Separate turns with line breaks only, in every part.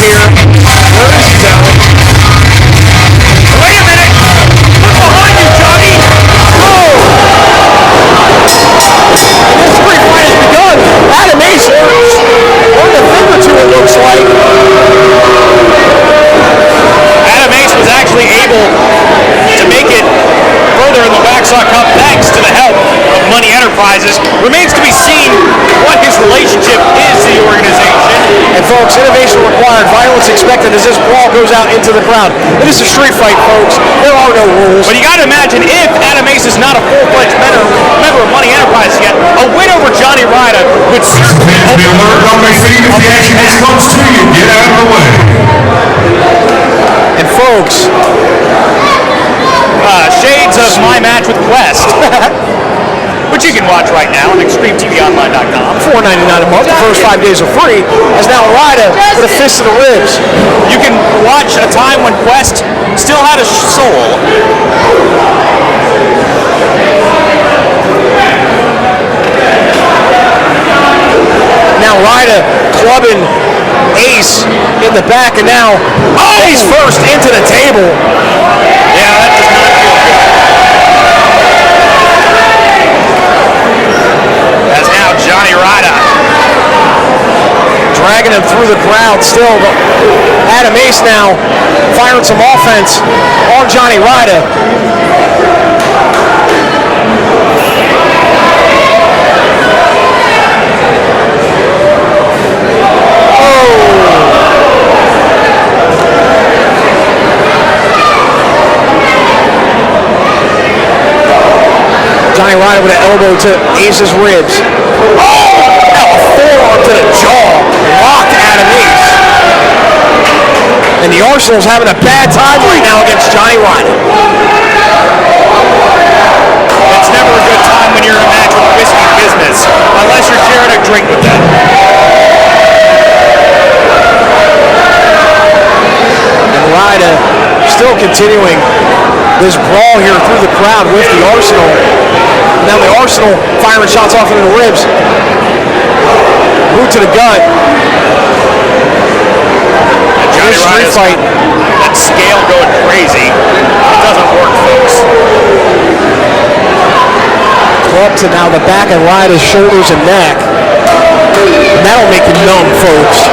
here. Where is he, Alan? Wait a minute! Look behind you, Johnny! Oh! And this street fight has begun. Adam Ace earned a thing or two, it looks like.
Adam Ace was actually able to make it further in the Waxhaw Cup thanks to the help of Money Enterprises. Remains to be seen what his relationship is to the organization.
And folks, innovation required, violence expected as this brawl goes out into the crowd. It is a street fight, folks. There are no rules.
But you got to imagine, if Adam Ace is not a full-fledged member of Money Enterprises yet, a win over Johnny Ryda would certainly
be alert on my feet if the action comes to you. Get out of the way.
And folks,
shades of my match with Quest, which you can watch right now on ExtremeTVOnline.com.
$4.99 a month. The first 5 days are free. As now Ryda with a fist to the ribs.
You can watch a time when Quest still had a soul.
Now Ryda clubbing Ace in the back, and now Ace first into the table.
Yeah, that does not feel good. As now Johnny Ryda
dragging him through the crowd still. But Adam Ace now firing some offense on Johnny Ryda. Johnny Ryda with an elbow to Ace's ribs. Oh! Now a forearm to the jaw. Locked Adam Ace. And the Arsenal's having a bad time right now against Johnny Ryda.
It's never a good time when you're in a match with Whiskey Business, unless you're sharing a drink with them.
And Ryda still continuing this brawl here through the crowd with the Arsenal. Now the Arsenal firing shots off into the ribs. Boot to the gut.
Johnny Ryda's fight. That scale going crazy. It doesn't work, folks.
Club to now the back of Ryda's shoulders and neck. And that'll make you numb, folks.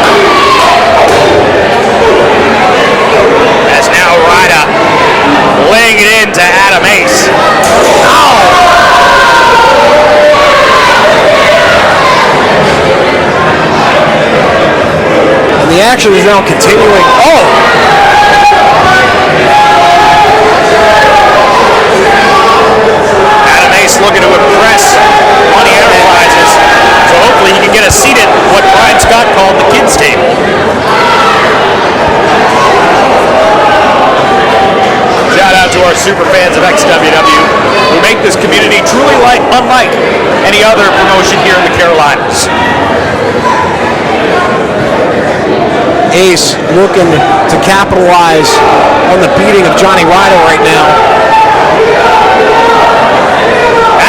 As now Ryda laying it into Adam Ace.
And the action is now continuing. Oh!
Adam Ace looking to impress Money Enterprises. So hopefully he can get a seat at what Brian Scott called the kids' table. Shout out to our super fans of XWW who make this community truly unlike any other promotion here in the Carolinas.
Ace looking to capitalize on the beating of Johnny Ryda right now.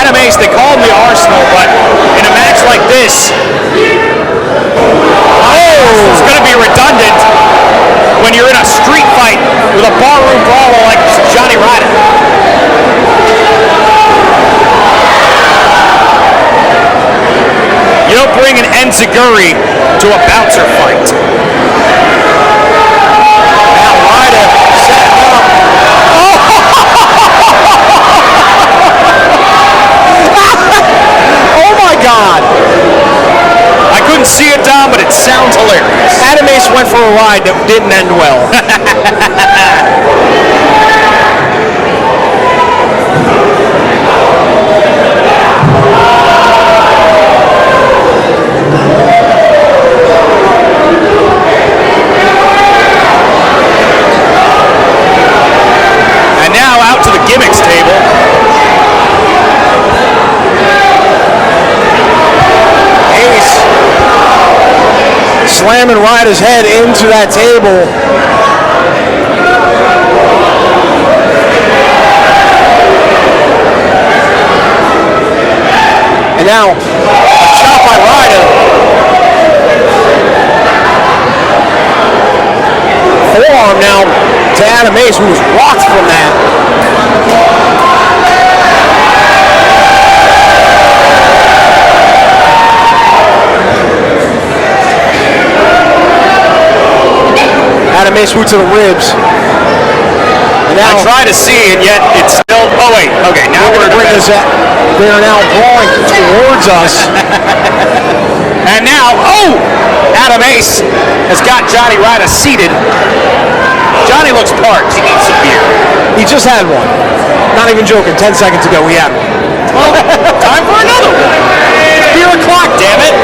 Adam Ace, they call him the Arsenal, but in a match like this, it's going to be redundant when you're in a street fight with a barroom brawler like Johnny Ryda. You don't bring an enziguri to a bouncer fight.
Now Ryda setting up. Oh my God!
I couldn't see it, Dom, but it sounds hilarious.
Adam Ace went for a ride that didn't end well.
And now out to the gimmicks table.
Ace slamming Ryda's head into that table. And now, a shot by Ryda. now to Adam Ace, who was rocked from that. Adam Ace boot to the ribs. And now,
I try to see, and yet it's still. Oh wait, okay. Now
we're going to bring this up. They are now brawling towards us.
And now, Adam Ace has got Johnny Ryda seated. Johnny looks parched. He needs some beer.
He just had one. Not even joking. 10 seconds ago, we had one.
Well, time for another one. It's beer o'clock, damn it.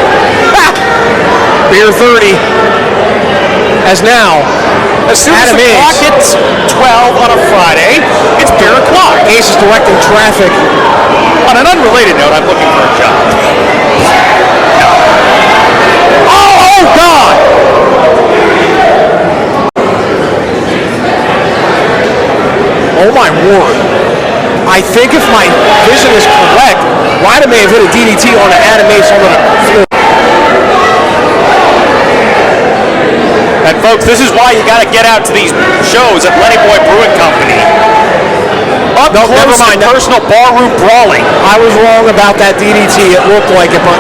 Beer 30. As now,
as soon as
Adam
the clock
Ace
hits 12 on a Friday, it's beer o'clock.
Ace is directing traffic.
On an unrelated note, I'm looking for a job.
Oh God! Oh my word. I think if my vision is correct, Ryda may have hit a DDT on an Adam Ace on the floor.
And folks, this is why you got to get out to these shows at Lenny Boy Brewing Company. Up close
never mind.
and personal barroom brawling.
I was wrong about that DDT. It looked like it, but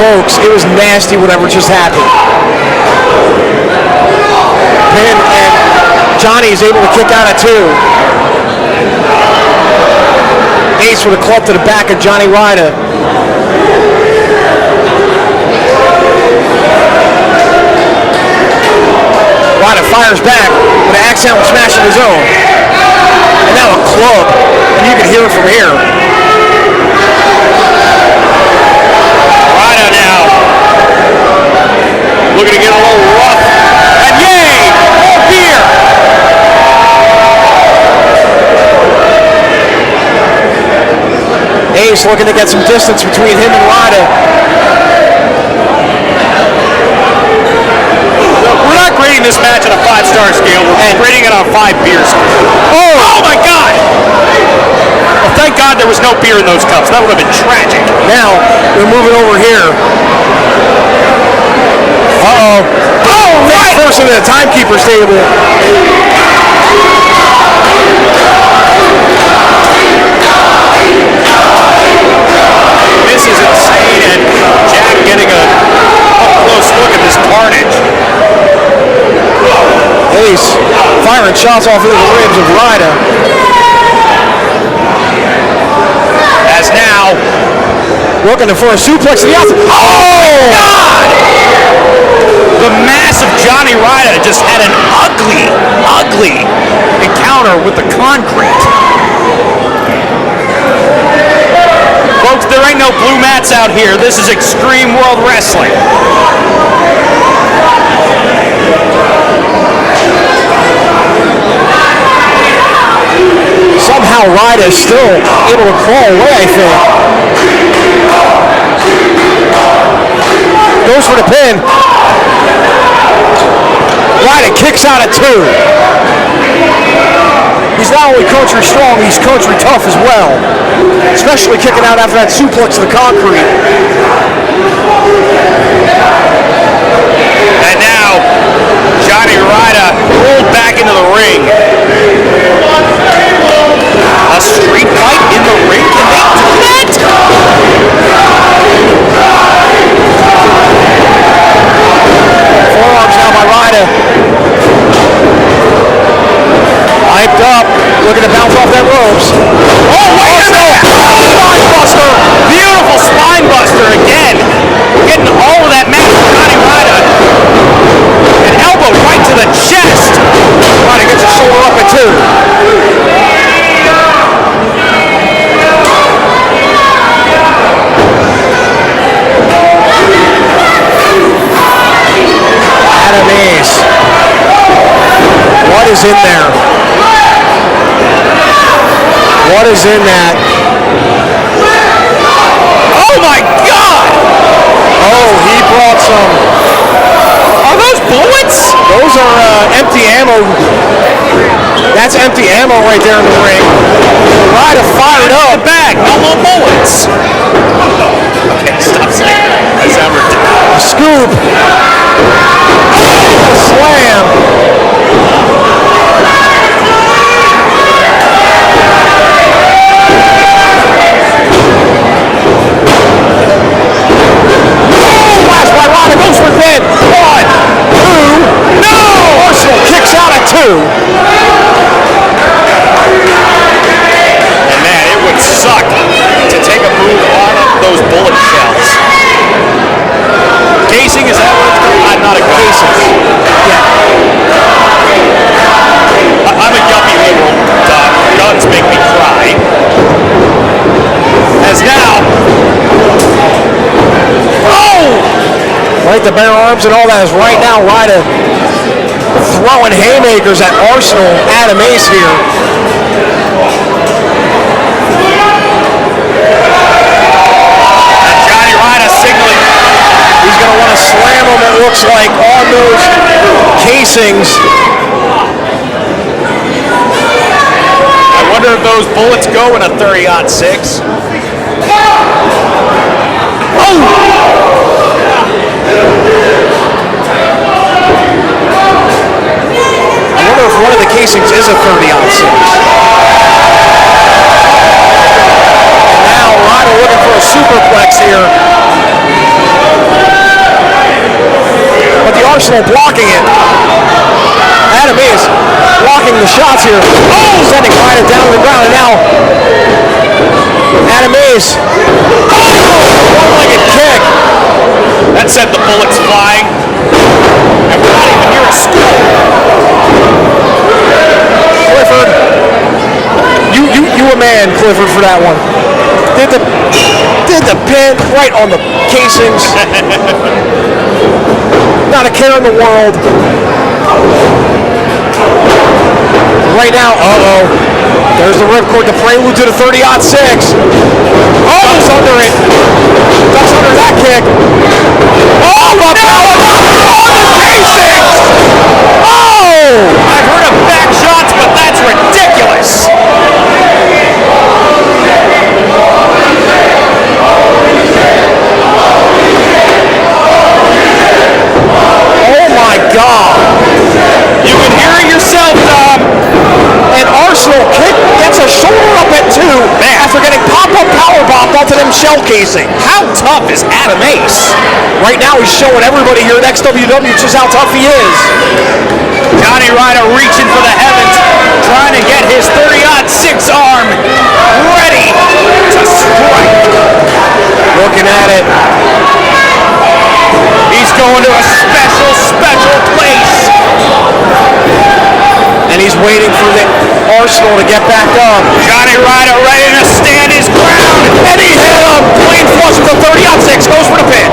folks, it was nasty whatever just happened. Pin, and Johnny is able to kick out at 2. Ace with a club to the back of Johnny Ryda. Ryda fires back with an axe handle smash of his own. And now a club, and you can hear it from here.
Ryda now looking to get a little rough. And yay! More beer!
Ace looking to get some distance between him and Ryda.
We're not grading this match on a 5-star scale. We're grading it on a 5 beer scale. Oh my God! Well, thank God there was no beer in those cups. That would have been tragic.
Now, we're moving over here. Uh-oh. Oh, right! First into the timekeeper's table.
This is insane, and Jack getting a up-close look at this carnage.
Ace firing shots off into the ribs of Ryda.
As now,
looking for a suplex to the outside. Oh!
God! The massive Johnny Ryda just had an ugly encounter with the concrete. Folks, there ain't no blue mats out here. This is Extreme World Wrestling.
Somehow Ryda is still able to crawl away, I think. Goes for the pin. Ryda kicks out at 2. He's not only country strong, he's country tough as well. Especially kicking out after that suplex to the concrete.
And now, Johnny Ryda rolled back into the ring. A street fight in the ring? Can they do that?
Forearms now by Ryda. Hyped up, looking to bounce off that ropes.
Oh, wait a minute! Spine buster! Beautiful spine buster again. Getting all of that match from Johnny Ryda. An elbow right to the chest.
Ryda gets his shoulder up at 2. Adam Ace. What is in there? What is in that?
Oh my God!
Oh, he brought some.
Are those bullets?
Those are empty ammo. That's empty ammo right there in the ring. Ryda fired up.
The bag. No more bullets. Okay, stop saying that. That's how ridiculous.
Scoop. Slam.
And man, it would suck to take a move on those bullet shells. Casing, is that what it's called? I'm not a casing. I'm a yuppie liberal. Guns make me cry. As now,
Right, the bare arms and all that is right now. Ryda throwing haymakers at Arsenal. Adam Ace here.
and Johnny Ryda signaling.
He's going to want to slam him, it looks like, on those casings.
I wonder if those bullets go in a 30-06.
I wonder if one of the casings is a 30-06. And now Ryda looking for a superplex here. But the Arsenal blocking it. Adam Ace blocking the shots here. Sending Ryda down to the ground. And now Adam Ace. One-legged kick.
That sent the bullets flying. And we're not even near a score.
Clifford. You a man, Clifford, for that one. Did the pin right on the casings. Not a care in the world. Right now, there's the ripcord, the prelude to the 30-06. Ducks under it. Ducks under that kick. The power on the casings!
I've heard of back shots, but that's ridiculous.
Oh my God!
You can hear it yourself, Tom.
And Arsenal gets a shoulder up at 2 after getting pop-up powerbombed onto them shell casing.
How tough is Adam Ace?
Right now he's showing everybody here at XWW just how tough he is.
Johnny Ryda reaching for the heavens, trying to get his 30-06 arm ready to strike.
Looking at it.
He's going to a special place.
And he's waiting for the Arsenal to get back up.
Johnny Ryda ready to stand his ground.
And he hit him. Clean flush with the 30-06. Goes for the pin.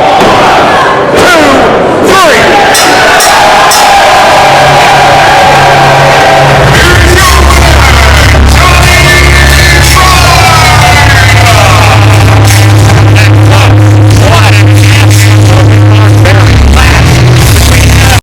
2, 3.